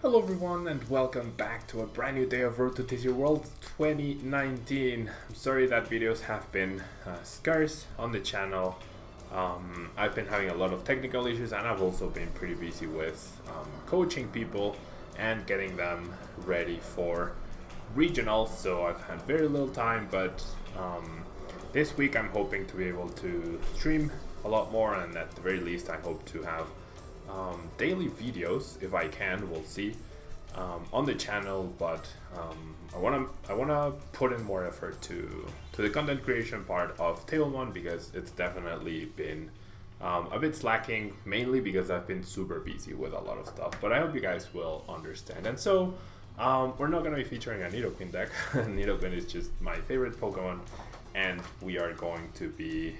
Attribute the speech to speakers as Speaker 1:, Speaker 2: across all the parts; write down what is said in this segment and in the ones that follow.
Speaker 1: Hello everyone and welcome back to a brand new day of Road to TCG World 2019. I'm sorry that videos have been scarce on the channel. I've been having a lot of technical issues and I've also been pretty busy with coaching people and getting them ready for regionals, so I've had very little time, but this week I'm hoping to be able to stream a lot more, and at the very least I hope to have daily videos if I can. We'll see on the channel, but I wanna put in more effort to the content creation part of Tablemon, because it's definitely been a bit slacking, mainly because I've been super busy with a lot of stuff. But I hope you guys will understand. And so we're not gonna be featuring a Nidoqueen deck. Nidoqueen is just my favorite Pokemon, and we are going to be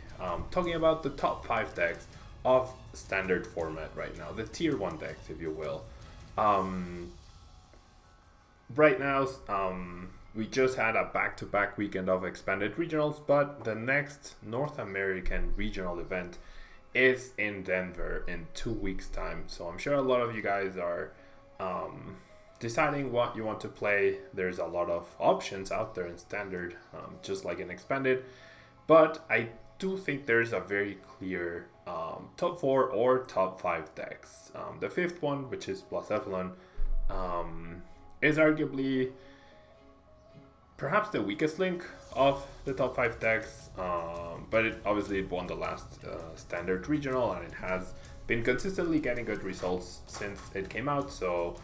Speaker 1: talking about the top 5 decks of standard format right now, the tier 1 decks, if you will. Right now, we just had a back-to-back weekend of expanded regionals, but the next North American regional event is in Denver in 2 weeks' time. So I'm sure a lot of you guys are deciding what you want to play. There's a lot of options out there in standard, just like in expanded, but I do think there's a very clear top 4 or top 5 decks. The fifth one, which is Blacephalon, is arguably perhaps the weakest link of the top 5 decks, but it obviously won the last standard regional, and it has been consistently getting good results since it came out, so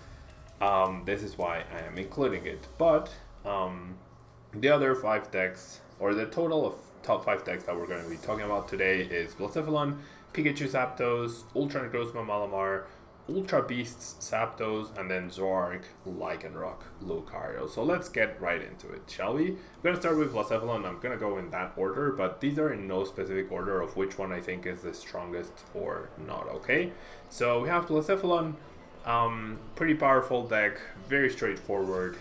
Speaker 1: this is why I am including it. But the other 5 decks, or the total of top 5 decks that we're going to be talking about today, is Blacephalon, Pikachu Zapdos, Ultra Necrozma Malamar, Ultra Beasts Zapdos, and then Zork, Lycanroc, Lucario. So let's get right into it, shall we? I'm going to start with Blacephalon. I'm going to go in that order, but these are in no specific order of which one I think is the strongest or not, okay? So we have Blacephalon, pretty powerful deck, very straightforward,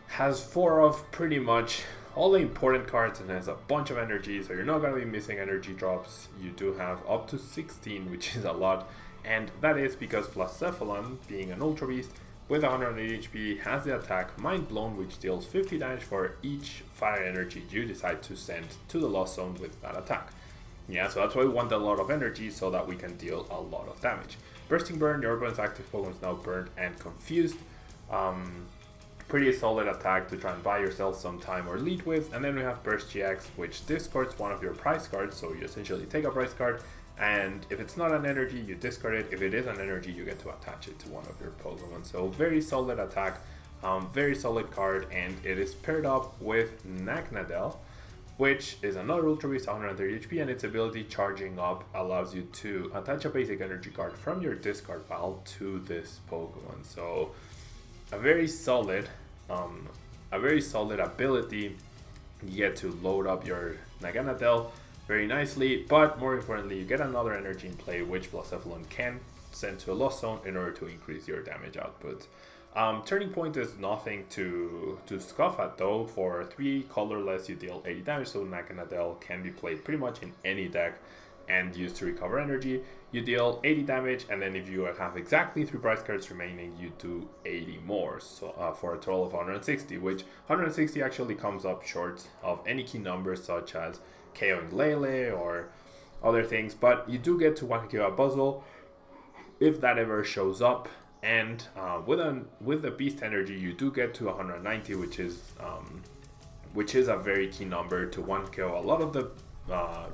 Speaker 1: has 4 of pretty much all the important cards and has a bunch of energy, so you're not going to be missing energy drops. You do have up to 16, which is a lot, and that is because Blacephalon, being an Ultra Beast with 180 HP, has the attack Mind Blown, which deals 50 damage for each fire energy you decide to send to the Lost Zone with that attack. Yeah, so that's why we want a lot of energy, so that we can deal a lot of damage. Bursting Burn, your opponent's active Pokemon is now burned and confused. Pretty solid attack to try and buy yourself some time or lead with. And then we have Burst GX, which discards one of your prize cards, so you essentially take a prize card, and if it's not an energy, you discard it. If it is an energy, you get to attach it to one of your Pokemon. So very solid attack, very solid card, and it is paired up with Nagnadel, which is another Ultra Beast, 130 HP, and its ability Charging Up allows you to attach a basic energy card from your discard pile to this Pokemon. So a very solid ability. You get to load up your Naganadel very nicely, but more importantly, you get another energy in play, which Blacephalon can send to a Lost Zone in order to increase your damage output. Turning Point is nothing to scoff at, though. For 3 colorless, you deal 80 damage, so Naganadel can be played pretty much in any deck and used to recover energy. You deal 80 damage, and then if you have exactly 3 prize cards remaining, you do 80 more, so for a total of 160, which 160 actually comes up short of any key numbers such as KOing Lele or other things, but you do get to 1KO a Buzzle if that ever shows up, and with the Beast Energy, you do get to 190, which is a very key number to 1KO a lot of the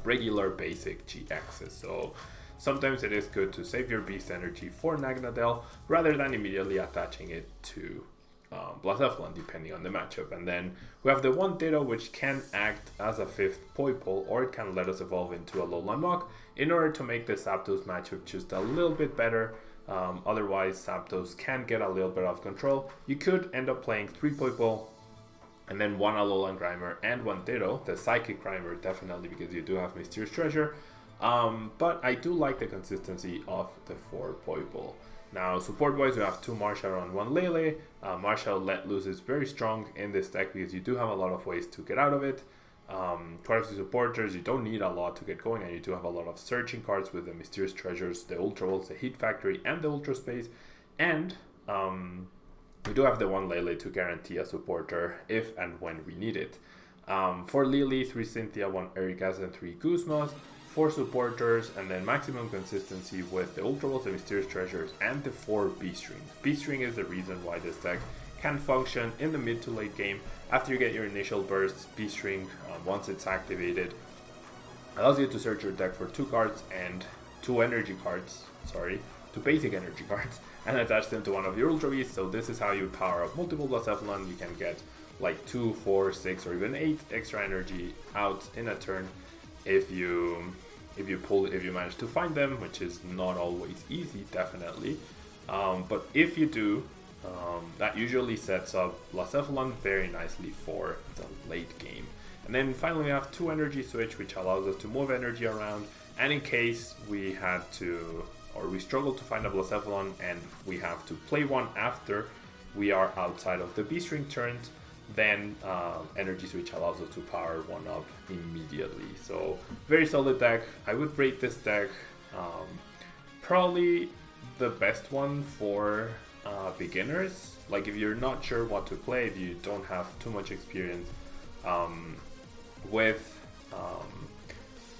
Speaker 1: regular basic GXs. So sometimes it is good to save your Beast Energy for Naganadel rather than immediately attaching it to Blacephalon, depending on the matchup. And then we have the one Ditto, which can act as a 5th Poipole, or it can let us evolve into a Lowland Mach in order to make the Zapdos matchup just a little bit better. Otherwise, Zapdos can get a little bit out of control. You could end up playing 3 Poipole and then 1 Alolan Grimer and 1 Ditto, the Psychic Grimer definitely, because you do have Mysterious Treasure. But I do like the consistency of the 4 Poipole. Now, support-wise, we have 2 Marshall and 1 Lele. Marshall Let Loose is very strong in this deck because you do have a lot of ways to get out of it. Quite a few supporters, you don't need a lot to get going, and you do have a lot of searching cards with the Mysterious Treasures, the Ultra Balls, the Heat Factory, and the Ultra Space. And we do have the one Lele to guarantee a supporter if and when we need it. For Lily, 3 Cynthia, 1 Ericas, and 3 Guzmas, 4 supporters, and then maximum consistency with the Ultra Balls, the Mysterious Treasures, and the 4 B-Strings. B-String is the reason why this deck can function in the mid to late game. After you get your initial bursts, B-String, once it's activated, allows you to search your deck for 2 cards and 2 basic energy cards, and attach them to one of your Ultra Beasts. So this is how you power up multiple Blacephalon. You can get like 2, 4, 6, or even 8 extra energy out in a turn if you manage to find them, which is not always easy, definitely. But if you do, that usually sets up Blacephalon very nicely for the late game. And then finally we have 2 energy switch, which allows us to move energy around, and in case we struggle to find a Blacephalon and we have to play one after we are outside of the B-String turns, then energy switch allows us to power one up immediately. So very solid deck. I would rate this deck probably the best one for beginners. Like if you're not sure what to play, if you don't have too much experience with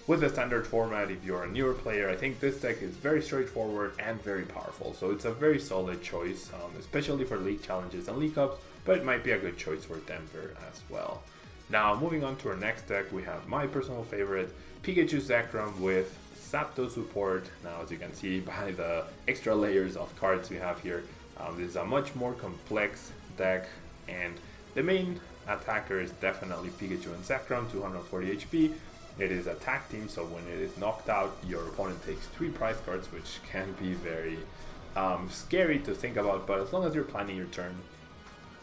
Speaker 1: the standard format, if you're a newer player, I think this deck is very straightforward and very powerful. So it's a very solid choice, especially for league challenges and league cups, but it might be a good choice for Denver as well. Now, moving on to our next deck, we have my personal favorite, Pikachu Sacrum with Zapdos support. Now, as you can see by the extra layers of cards we have here, this is a much more complex deck, and the main attacker is definitely Pikachu and Sacrum, 240 HP. It is a tag team, so when it is knocked out, your opponent takes 3 prize cards, which can be very scary to think about, but as long as you're planning your turn,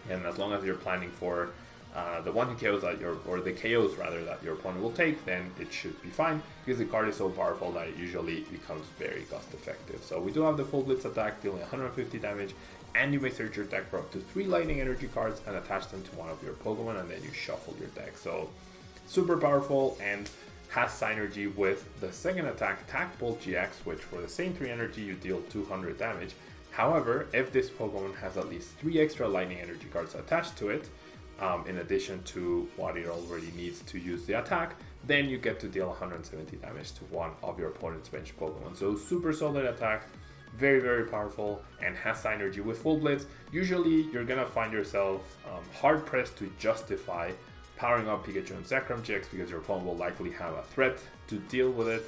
Speaker 1: and as long as you're planning for the KOs that the KOs rather that your opponent will take, then it should be fine, because the card is so powerful that it usually becomes very cost effective. So we do have the full blitz attack, dealing 150 damage, and you may search your deck for up to 3 lightning energy cards and attach them to one of your Pokemon, and then you shuffle your deck. So super powerful, and has synergy with the second attack, Tack Bolt GX, which for the same 3 energy you deal 200 damage. However, if this Pokemon has at least 3 extra lightning energy cards attached to it, in addition to what it already needs to use the attack, then you get to deal 170 damage to one of your opponent's bench Pokemon. So super solid attack, very, very powerful, and has synergy with Full Blitz. Usually you're gonna find yourself hard pressed to justify powering up Pikachu and Sacrum GX because your opponent will likely have a threat to deal with it.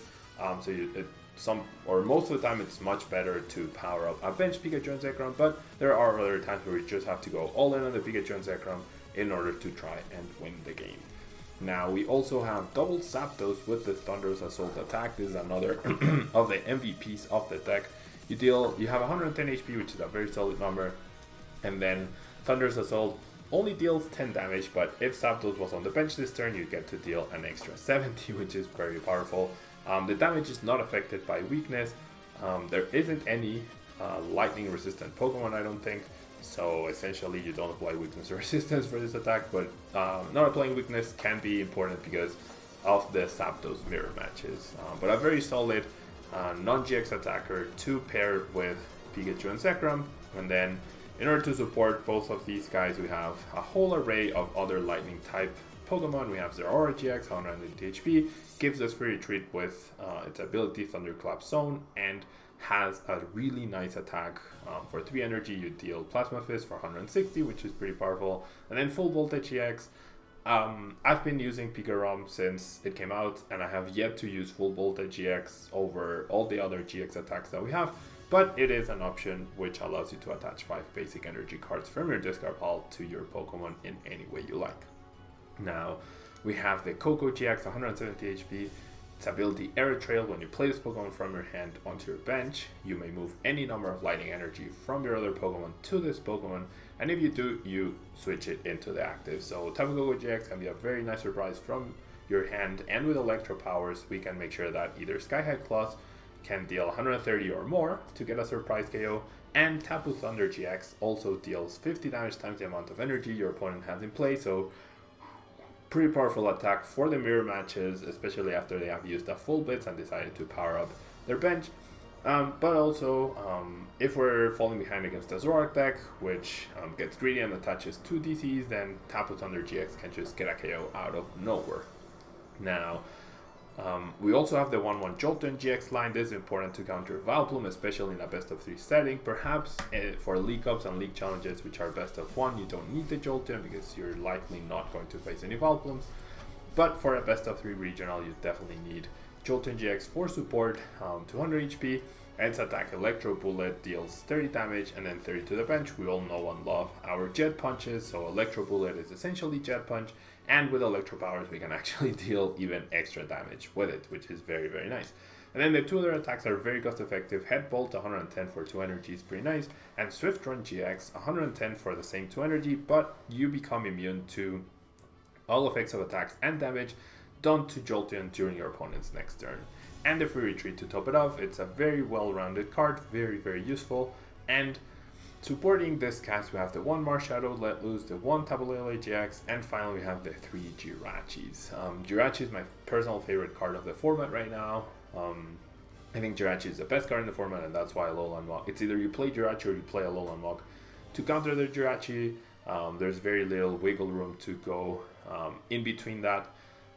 Speaker 1: Most of the time it's much better to power up a bench Pikachu and Sacrum, but there are other times where you just have to go all in on the Pikachu and Sacrum in order to try and win the game. Now we also have double Zapdos with the Thunderous Assault attack. This is another of the MVPs of the deck. You have 110 HP, which is a very solid number, and then Thunderous Assault only deals 10 damage, but if Zapdos was on the bench this turn, you get to deal an extra 70, which is very powerful. The damage is not affected by weakness. There isn't any lightning resistant Pokemon, I don't think, so essentially you don't apply weakness or resistance for this attack, but not applying weakness can be important because of the Zapdos mirror matches. But a very solid non-GX attacker to pair with Pikachu and Sacrum, and then in order to support both of these guys, we have a whole array of other lightning type Pokemon. We have Zeraora GX, 180 HP, gives us free retreat with its ability Thunderclap Zone, and has a really nice attack. For 3 energy, you deal Plasma Fist for 160, which is pretty powerful. And then Full Voltage GX. I've been using Pikarom since it came out, and I have yet to use Full Voltage GX over all the other GX attacks that we have. But it is an option which allows you to attach 5 basic energy cards from your discard pile to your Pokemon in any way you like. Now, we have the Coco GX, 170 HP. Its ability Air Trail. When you play this Pokemon from your hand onto your bench, you may move any number of lightning energy from your other Pokemon to this Pokemon, and if you do, you switch it into the active. So Tapu Koko GX can be a very nice surprise from your hand, and with Electro powers, we can make sure that either Sky High Claws can deal 130 or more to get a surprise KO, and Tapu Thunder GX also deals 50 damage times the amount of energy your opponent has in play, so pretty powerful attack for the mirror matches, especially after they have used a full blitz and decided to power up their bench. But also, if we're falling behind against a Zoroark deck, which gets greedy and attaches 2 DCs, then Tapu Thunder GX can just get a KO out of nowhere. Now, we also have the 1-1 Jolteon GX line. This is important to counter Vileplume, especially in a best of 3 setting. Perhaps for League Cups and League Challenges, which are best of 1, you don't need the Jolteon because you're likely not going to face any Vileplumes. But for a best of 3 regional, you definitely need Jolteon GX for support, 200 HP. Its attack Electro Bullet deals 30 damage and then 30 to the bench. We all know and love our Jet Punches, so Electro Bullet is essentially Jet Punch. And with Electro Powers, we can actually deal even extra damage with it, which is very, very nice. And then the 2 other attacks are very cost effective. Headbolt, 110 for 2 energy is pretty nice. And Swift Run GX, 110 for the same 2 energy, but you become immune to all effects of attacks and damage done to Jolteon during your opponent's next turn. And the free retreat to top it off, it's a very well-rounded card, very, very useful. And supporting this cast, we have the 1 Marshadow Let Loose, the 1 Tablemon GX, and finally we have the 3 Jirachis. Jirachi is my personal favorite card of the format right now. I think Jirachi is the best card in the format, and that's why Alolan Muk. It's either you play Jirachi or you play Alolan Muk. To counter the Jirachi, there's very little wiggle room to go in between that.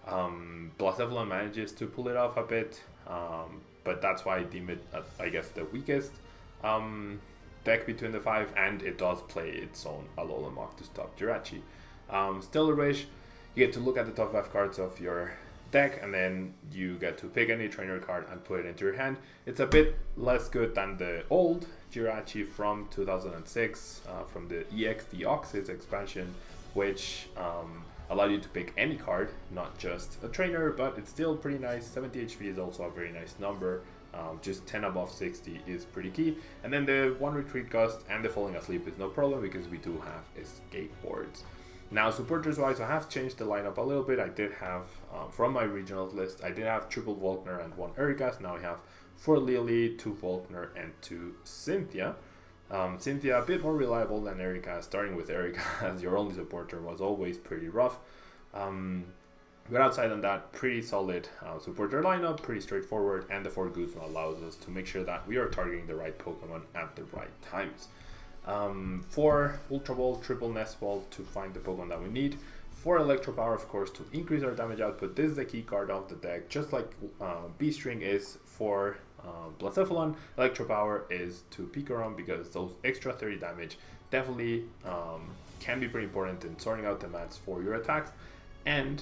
Speaker 1: Blacephalon manages to pull it off a bit, but that's why I deem it, I guess, the weakest deck between the 5, and it does play its own Alolan Muk to stop Jirachi. Stellar Wish, you get to look at the top 5 cards of your deck, and then you get to pick any trainer card and put it into your hand. It's a bit less good than the old Jirachi from 2006, from the EX Deoxys expansion, which allowed you to pick any card, not just a trainer, but it's still pretty nice. 70 HP is also a very nice number. Just 10 above 60 is pretty key. And then the 1 Retreat Gust and the Falling Asleep is no problem because we do have escape boards. Now, supporters wise, I have changed the lineup a little bit. I did have, from my regional list, I did have triple Volkner and 1 Erika. Now I have 4 Lily, 2 Volkner, and 2 Cynthia. Cynthia a bit more reliable than Erika. Starting with Erika as your only supporter was always pretty rough. But outside of that, pretty solid supporter lineup, pretty straightforward, and the 4 Guzma allows us to make sure that we are targeting the right Pokemon at the right times. 4 Ultra Ball, triple Nest Ball to find the Pokemon that we need. 4 Electro Power, of course, to increase our damage output. This is the key card of the deck, just like B-String is for Blacephalon. Electro Power is to Pikachu because those extra 30 damage definitely can be pretty important in sorting out the mats for your attacks, and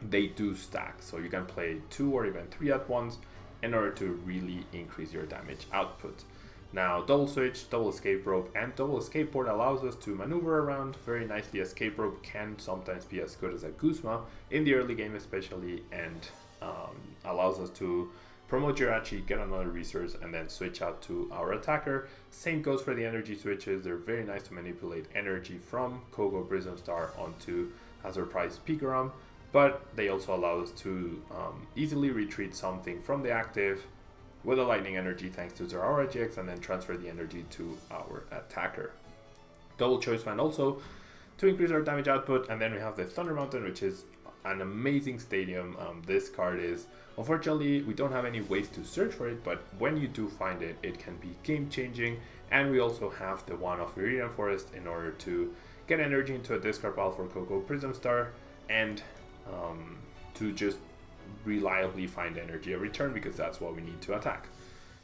Speaker 1: they do stack, so you can play 2 or even 3 at once in order to really increase your damage output. Now, Double Switch, Double Escape Rope, and Double Escape Board allows us to maneuver around very nicely. Escape Rope can sometimes be as good as a Guzma in the early game especially, and allows us to promote Jirachi, get another resource, and then switch out to our attacker. Same goes for the energy switches. They're very nice to manipulate energy from Kogo Prism Star onto Azure-Price Pikachu, but they also allow us to easily retreat something from the active with a lightning energy thanks to Zeraora GX, and then transfer the energy to our attacker. Double Choice Band also to increase our damage output, and then we have the Thunder Mountain, which is an amazing stadium. This card is, unfortunately, we don't have any ways to search for it, but when you do find it, it can be game changing. And we also have the one of Viridian Forest in order to get energy into a discard pile for Coco Prism Star, and to just reliably find energy every turn, because that's what we need to attack.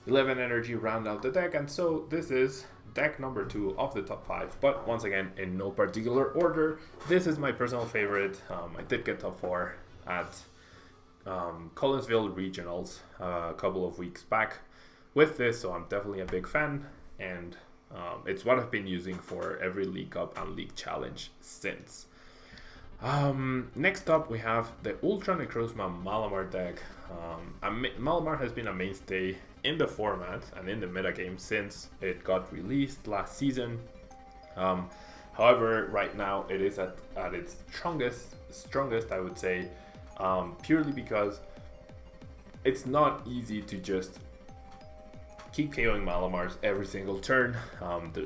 Speaker 1: 11 energy round out the deck, and so this is deck number 2 of the top 5, but once again in no particular order. This is my personal favorite. I did get top 4 at Collinsville Regionals a couple of weeks back with this, so I'm definitely a big fan, and it's what I've been using for every League Cup and League Challenge since. Next up we have the Ultra Necrozma Malamar deck. Malamar has been a mainstay in the format and in the metagame since it got released last season. However, right now it is at its strongest, I would say, purely because it's not easy to just keep KOing Malamars every single turn.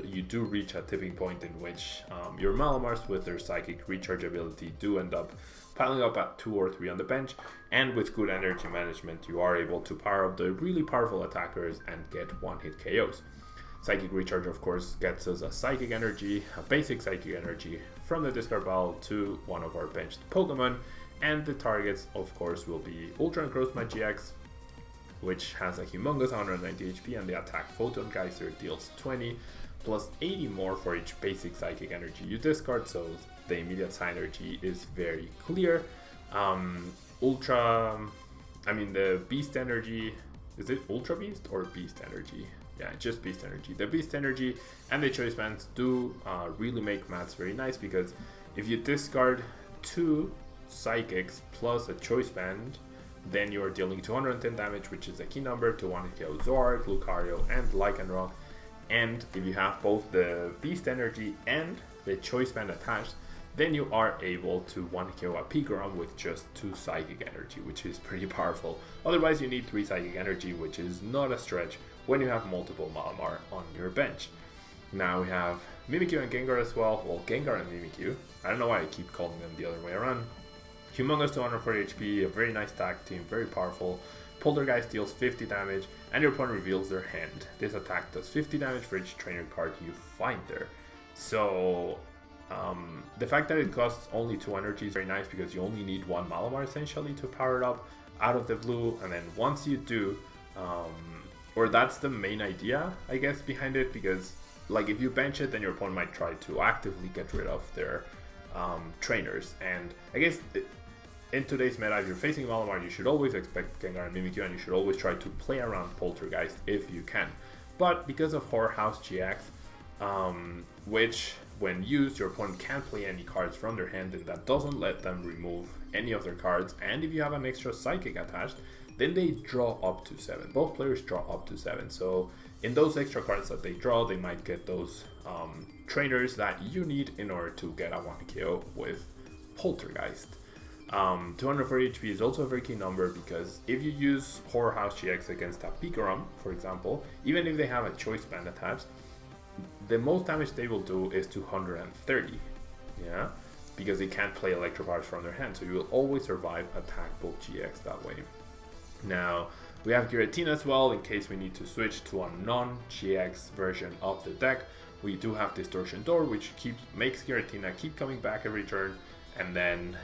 Speaker 1: You do reach a tipping point in which your Malamars with their psychic recharge ability do end up piling up at 2 or 3 on the bench, and with good energy management you are able to power up the really powerful attackers and get one-hit KOs. Psychic Recharge, of course, gets us a Psychic Energy, a basic Psychic Energy from the discard pile to one of our benched Pokemon, and the targets, of course, will be Ultra Encroach My GX, which has a humongous 190 HP, and the attack Photon Geyser deals 20 plus 80 more for each basic Psychic Energy you discard, so the immediate synergy is very clear. The Beast Energy, is it Ultra Beast or Beast Energy? Yeah, just Beast Energy. The Beast Energy and the Choice Bands do really make maths very nice, because if you discard 2 Psychics plus a Choice Band, then you are dealing 210 damage, which is a key number to one hit KO Zoroark, Lucario, and Lycanroc. And if you have both the Beast Energy and the Choice Band attached, then you are able to one KO a Pikachu with just 2 Psychic Energy, which is pretty powerful. Otherwise, you need 3 Psychic Energy, which is not a stretch when you have multiple Malamar on your bench. Now we have Mimikyu and Gengar as well. Well, Gengar and Mimikyu. I don't know why I keep calling them the other way around. Humongous 240 HP, a very nice tag team, very powerful. Poltergeist deals 50 damage, and your opponent reveals their hand. This attack does 50 damage for each trainer card you find there. So, the fact that it costs only 2 energy is very nice, because you only need 1 Malamar essentially to power it up out of the blue, and then once you do, or that's the main idea, I guess, behind it, because like if you bench it, then your opponent might try to actively get rid of their trainers, and I guess in today's meta, if you're facing Malamar, you should always expect Gengar and Mimikyu, and you should always try to play around Poltergeist if you can. But because of Horror House GX, which when used, your opponent can't play any cards from their hand, and that doesn't let them remove any of their cards, and if you have an extra Psychic attached, then they draw up to 7. Both players draw up to 7, so in those extra cards that they draw, they might get those trainers that you need in order to get a 1 KO with Poltergeist. 240 HP is also a very key number, because if you use Horror House GX against a Pikachu, for example, even if they have a Choice Band attached, the most damage they will do is 230, yeah, because they can't play Electro Powers from their hand, so you will always survive attackable GX that way. Now, we have Giratina as well, in case we need to switch to a non-GX version of the deck. We do have Distortion Door, which makes Giratina keep coming back every turn, and then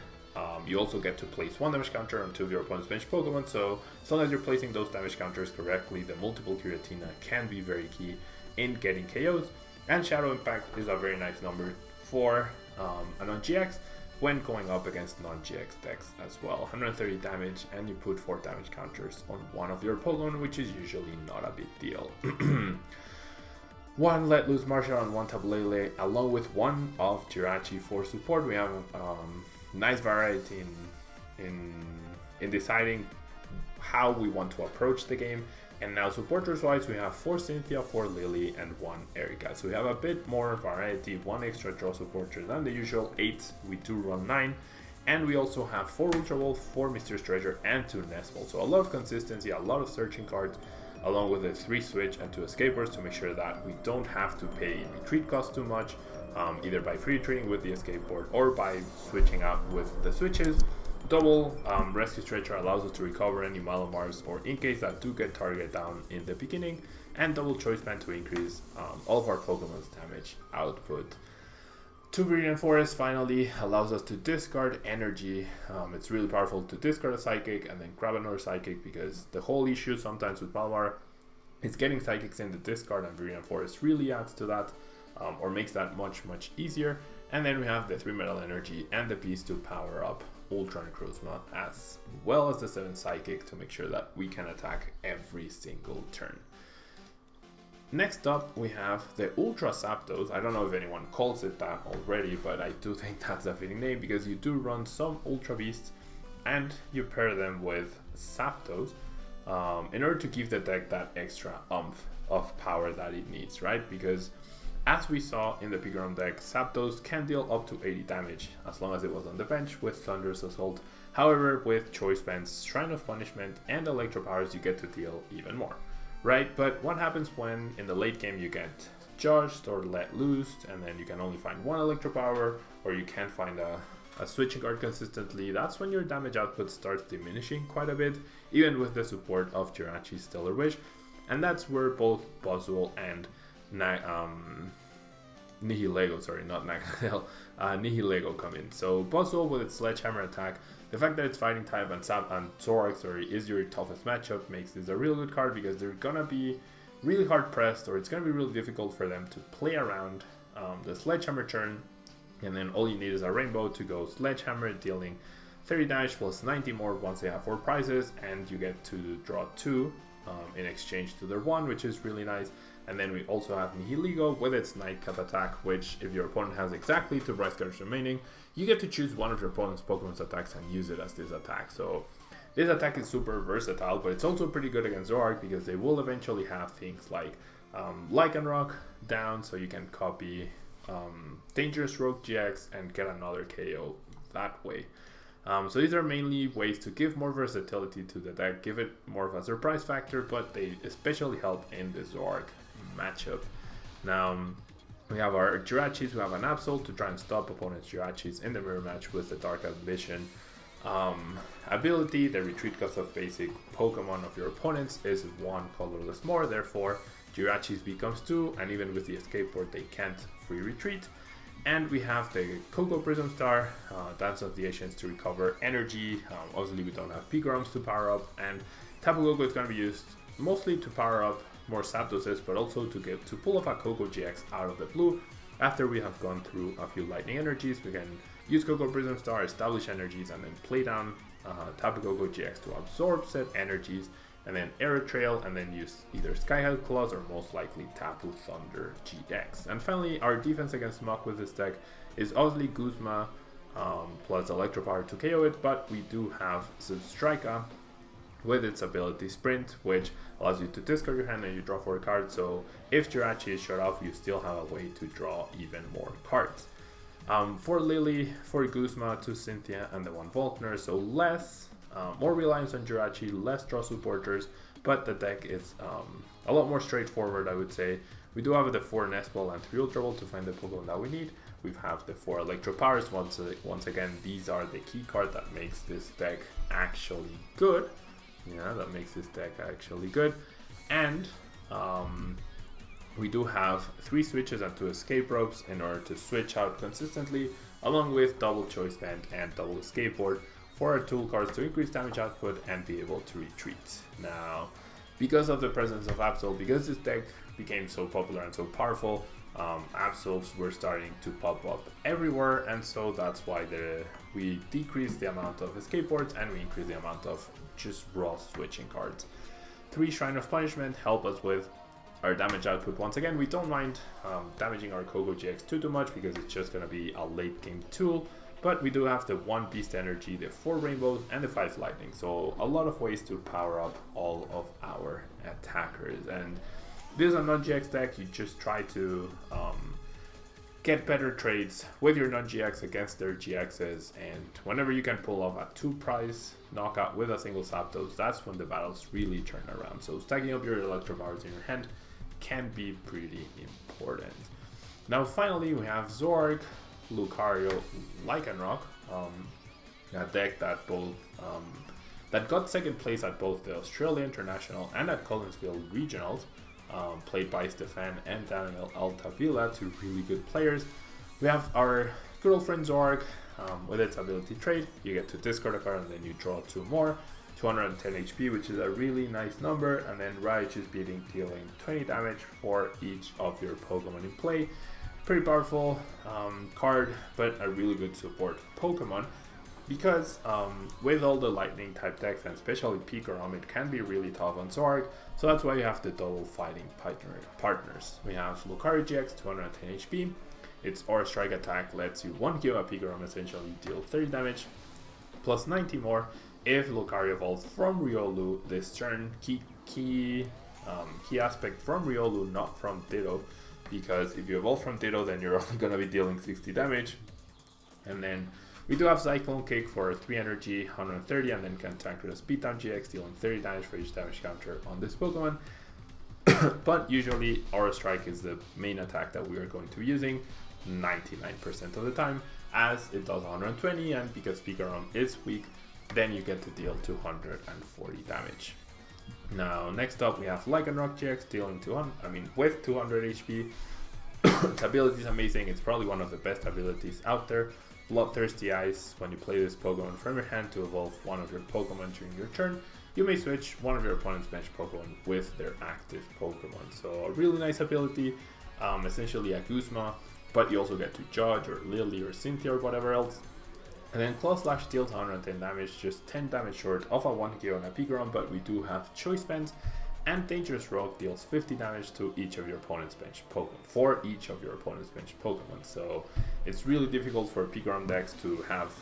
Speaker 1: you also get to place 1 damage counter on 2 of your opponent's bench Pokemon, so as long as you're placing those damage counters correctly, the multiple Giratina can be very key in getting KOs. And Shadow Impact is a very nice number for a non-GX when going up against non-GX decks as well. 130 damage, and you put 4 damage counters on one of your Pokemon, which is usually not a big deal. 1 Let Loose Martial and 1 Tablele, along with 1 of Jirachi for support. We have nice variety in deciding how we want to approach the game. And now supporters wise, we have 4 Cynthia, 4 Lily, and 1 Erika. So we have a bit more variety, 1 extra draw supporter than the usual 8. We do run 9. And we also have 4 Ultra Wolf, 4 Mysterious Treasure, and 2 Nest Ball. So a lot of consistency, a lot of searching cards, along with a 3 Switch and 2 Escape Words to make sure that we don't have to pay retreat cost too much, either by free retreating with the Escape Board or by switching out with the switches. Double Rescue Stretcher allows us to recover any Malamars or Inkays that do get targeted down in the beginning, and double Choice Band to increase all of our Pokemon's damage output. 2 Brilliant Forest finally allows us to discard energy. It's really powerful to discard a Psychic and then grab another Psychic, because the whole issue sometimes with Malamar is getting Psychics in the discard, and Brilliant Forest really adds to that, or makes that much easier. And then we have the 3 Metal Energy and the Beast to power up Ultra and Kruzma, as well as the 7 Psychic to make sure that we can attack every single turn. Next up, we have the Ultra Zapdos. I don't know if anyone calls it that already, but I do think that's a fitting name, because you do run some Ultra Beasts and you pair them with Zapdos in order to give the deck that extra oomph of power that it needs, right? Because as we saw in the Pikachu deck, Zapdos can deal up to 80 damage as long as it was on the bench with Thunderous Assault. However, with Choice Bands, Shrine of Punishment, and Electro Powers, you get to deal even more, right? But what happens when in the late game you get judged or let loose, and then you can only find 1 Electro Power, or you can't find a a switching card consistently, that's when your damage output starts diminishing quite a bit, even with the support of Jirachi's Stellar Wish. And that's where both Buzzwole and Nihilego, sorry, not Nihilego, Nihilego come in. So Buzzwole with its Sledgehammer attack, the fact that it's fighting type and Zoroark, sorry, is your toughest matchup makes this a real good card because they're gonna be really hard pressed, or it's gonna be really difficult for them to play around the Sledgehammer turn. And then all you need is a Rainbow to go Sledgehammer, dealing 30 damage plus 90 more once they have 4 prizes, and you get to draw 2 in exchange to their 1, which is really nice. And then we also have Nihilego with its Nightcap attack, which if your opponent has exactly 2 prize cards remaining, you get to choose one of your opponent's Pokemon's attacks and use it as this attack. So this attack is super versatile, but it's also pretty good against Zoroark because they will eventually have things like Lycanroc down, so you can copy Dangerous Rogue GX and get another KO that way. So these are mainly ways to give more versatility to the deck, give it more of a surprise factor, but they especially help in the Zoroark matchup. Now we have our Jirachis, we have an Absol to try and stop opponent's Jirachis in the mirror match with the Dark Ambition ability. The retreat cost of basic Pokemon of your opponents is 1 colorless more, therefore Jirachis becomes 2, and even with the escape board they can't free retreat. And we have the Coco Prism Star, Dance of the Ancients to recover energy. Obviously we don't have Pigoroms to power up, and Tapu Koko is going to be used mostly to power up more Zapdoses, but also to pull off a Coco GX out of the blue. After we have gone through a few lightning energies, we can use Coco Prism Star, establish energies, and then play down Tapu Koko GX to absorb said energies, and then Aero Trail, and then use either Skyhide Claws or most likely Tapu Thunder GX. And finally, our defense against Muk with this deck is obviously Guzma plus Electropower to KO it, but we do have Substrika with its ability Sprint, which allows you to discard your hand and you draw 4 cards. So if Jirachi is shut off, you still have a way to draw even more cards. For Lily, for Guzma, to Cynthia, and the 1 Volkner, so less, more reliance on Jirachi, less draw supporters, but the deck is a lot more straightforward, I would say. We do have the 4 Nest Ball and 3 Ultra Ball to find the Pokemon that we need. We have the 4 Electro Powers. Once again, these are the key card that makes this deck actually good. Yeah, that makes this deck actually good. And we do have 3 switches and 2 escape ropes in order to switch out consistently, along with double choice band and double escape board for our tool cards to increase damage output and be able to retreat. Now, because of the presence of Absol, because this deck became so popular and so powerful, Absols were starting to pop up everywhere, and so that's why we decreased the amount of escape boards and we increased the amount of just raw switching cards. 3 Shrine of Punishment help us with our damage output. Once again, we don't mind damaging our Coco GX too much because it's just going to be a late game tool, but we do have the 1 Beast Energy, the 4 Rainbows, and the 5 Lightning, so a lot of ways to power up all of our attackers. And this is a non-GX deck. You just try to get better trades with your non-GX against their GXs, and whenever you can pull off a 2 prize knockout with a single Zapdos, that's when the battles really turn around. So stacking up your Electro Powers in your hand can be pretty important. Now finally we have Zoroark, Lucario, Lycanroc, a deck that both that got second place at both the Australia International and at Collinsville Regionals. Played by Stefan and Daniel Altavilla, 2 really good players. We have our good old friend Zoroark with its ability trade. You get to discard a card and then you draw 2 more. 210 HP, which is a really nice number, and then Jirachi is dealing 20 damage for each of your Pokemon in play. Pretty powerful card, but a really good support Pokemon. Because with all the lightning type decks, and especially Pikarom, it can be really tough on Zoroark, so that's why you have the double fighting partners. We have Lucario GX, 210 HP. Its Aura Strike attack lets you 1-kill a Pikarom, essentially deal 30 damage, plus 90 more if Lucario evolves from Riolu this turn. Key aspect from Riolu, not from Ditto, because if you evolve from Ditto, then you're only going to be dealing 60 damage. And then we do have Cyclone Kick for 3 energy, 130, and then Cantankerous Beatdown GX, dealing 30 damage for each damage counter on this Pokemon. But usually Aura Strike is the main attack that we are going to be using 99% of the time. as it does 120, and because Pikachu is weak, then you get to deal 240 damage. Now, next up we have Lycanroc GX dealing 200, with 200 HP. The ability is amazing. It's probably one of the best abilities out there. Bloodthirsty Eyes. When you play this Pokemon from your hand to evolve one of your Pokemon during your turn, you may switch one of your opponent's bench Pokemon with their active Pokemon. So a really nice ability, essentially a Guzma, but you also get to Judge or Lily or Cynthia or whatever else. And then Claw Slash deals 110 damage, just 10 damage short of a 1K on a Pikachu, but we do have Choice Bands. And Dangerous Rogue deals 50 damage to each of your opponent's bench Pokemon, for each of your opponent's bench Pokemon. So it's really difficult for Pikachu decks to have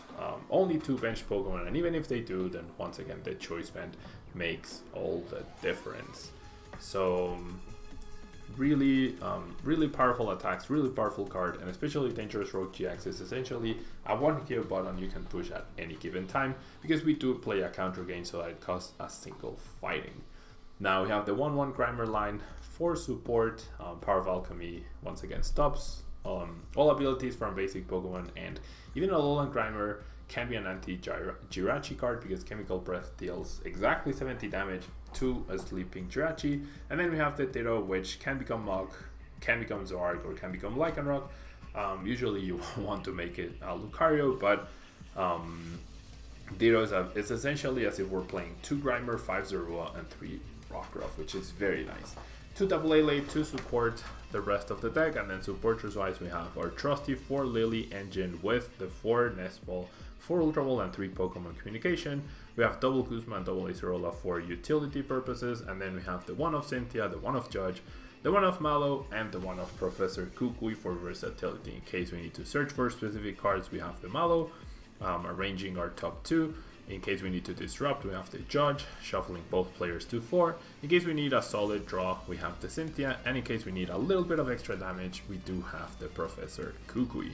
Speaker 1: only 2 bench Pokemon, and even if they do, then once again the Choice Band makes all the difference. So really powerful attacks, really powerful card, and especially Dangerous Rogue GX is essentially a 1K button you can push at any given time, because we do play a counter game so that it costs a single fighting. Now we have the 1-1 Grimer line for support. Power of Alchemy once again stops all abilities from basic Pokemon, and even a Lowland Grimer can be an anti-Jirachi card because Chemical Breath deals exactly 70 damage to a sleeping Jirachi. And then we have the Ditto, which can become Muk, can become Zoroark, or can become Lycanroc. Usually you want to make it Lucario, but Ditto is essentially as if we're playing 2 Grimer, 5 Zorua, and 3 Rockruff, which is very nice. 2 Double A to support the rest of the deck, and then supporters wise we have our trusty 4 Lily engine with the 4 Nest Ball, 4 Ultra Ball, and 3 Pokemon Communication. We have double Guzma and double Acerola for utility purposes, and then we have the 1 of Cynthia, the 1 of Judge, the 1 of Mallow, and the 1 of Professor Kukui for versatility. In case we need to search for specific cards, we have the Mallow, arranging our top 2. In case we need to disrupt, we have the Judge, shuffling both players to 4. In case we need a solid draw, we have the Cynthia, and in case we need a little bit of extra damage, we do have the Professor Kukui.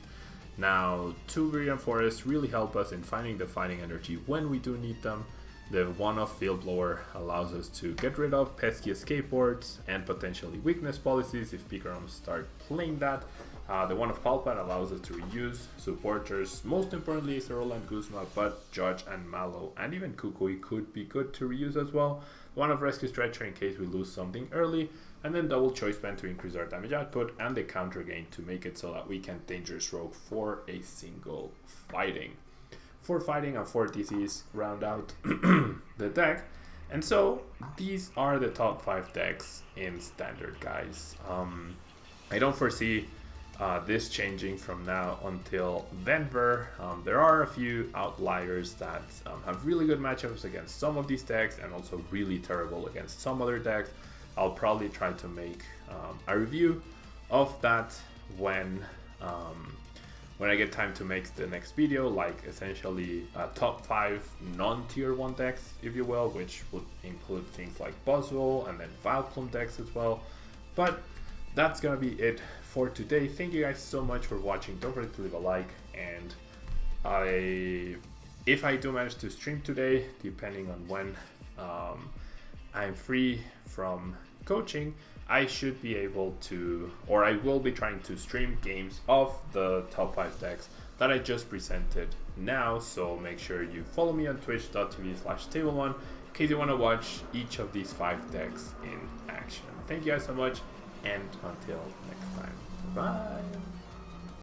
Speaker 1: Now, 2 Viridian Forests really help us in finding the fighting energy when we do need them. The 1 of Field Blower allows us to get rid of pesky escape boards and potentially weakness policies if Pikachu start playing that. The 1 of Palpat allows us to reuse supporters, most importantly Acerola and Guzma, but Judge and Mallow and even Kukui could be good to reuse as well. 1 of Rescue Stretcher in case we lose something early, and then double Choice Band to increase our damage output, and the counter gain to make it so that we can Dangerous Rogue for a single fighting. 4 fighting and 4 DCs round out the deck, and so these are the top 5 decks in Standard, guys. I don't foresee this changing from now until Denver. There are a few outliers that have really good matchups against some of these decks and also really terrible against some other decks. I'll probably try to make a review of that when I get time to make the next video, like essentially top 5 non-tier 1 decks, if you will, which would include things like Buzzwole and then Vileplume decks as well. But that's gonna be it for today. Thank you guys so much for watching. Don't forget to leave a like, and if I do manage to stream today, depending on when I'm free from coaching, I should be able to, or I will be trying to stream games of the top 5 decks that I just presented now. So make sure you follow me on twitch.tv/Tablemon in case you want to watch each of these 5 decks in action. Thank you guys so much, and until next time, bye.